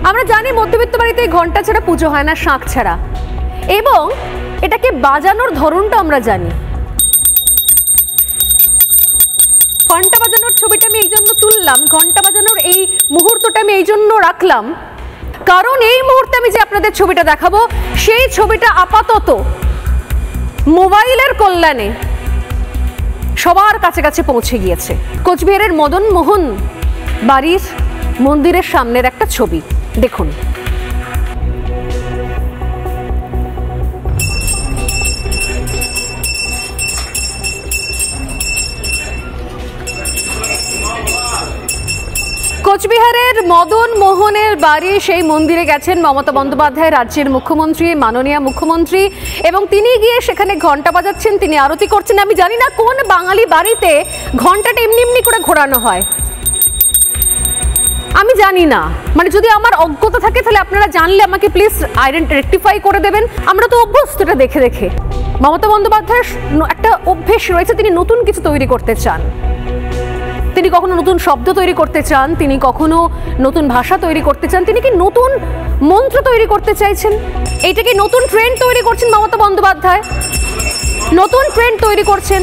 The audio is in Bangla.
আমরা জানি মধ্যবিত্ত বাড়িতে ঘন্টা ছাড়া পুজো হয় না, শাঁখ ছাড়া, এবং এটাকে বাজানোর ধরনটা আমরা জানি। ঘন্টা বাজানোর ছবিটা আমি এই জন্য তুললাম, ঘন্টা বাজানোর এই মুহূর্তটা আমি এই জন্য রাখলাম, কারণ এই মুহূর্তে আমি যে আপনাদের ছবিটা দেখাবো সেই ছবিটা আপাতত মোবাইলের কল্যাণে সবার কাছে কাছে পৌঁছে গিয়েছে। কোচবিহারের মদন মোহন বাড়ির মন্দিরের সামনের একটা ছবি দেখুন। কোচবিহারের মদন মোহনের বাড়ি, সেই মন্দিরে গেছেন মমতা বন্দ্যোপাধ্যায়, রাজ্যের মুখ্যমন্ত্রী, মাননীয় মুখ্যমন্ত্রী, এবং তিনি গিয়ে সেখানে ঘন্টা বাজাচ্ছেন, তিনি আরতি করছেন। আমি জানি না কোন বাঙালি বাড়িতে ঘন্টাটা এমনি এমনি করে ঘোরানো হয়, আমি জানি না, মানে যদি আমার অজ্ঞতা থাকে তাহলে আপনারা জানলে আমাকে প্লিজ রেকটিফাই করে দেবেন। আমরা তো অভ্যস্ত এটা দেখে দেখে। মমতা বন্দ্যোপাধ্যায়ের একটা অভ্যেস রয়েছে, তিনি নতুন কিছু তৈরি করতে চান, তিনি কখনো নতুন শব্দ তৈরি করতে চান, তিনি কখনো নতুন ভাষা তৈরি করতে চান, তিনি কি নতুন মন্ত্র তৈরি করতে চাইছেন? এইটাকে নতুন ট্রেন্ড তৈরি করছেন মমতা বন্দ্যোপাধ্যায়, নতুন ট্রেন্ড তৈরি করছেন।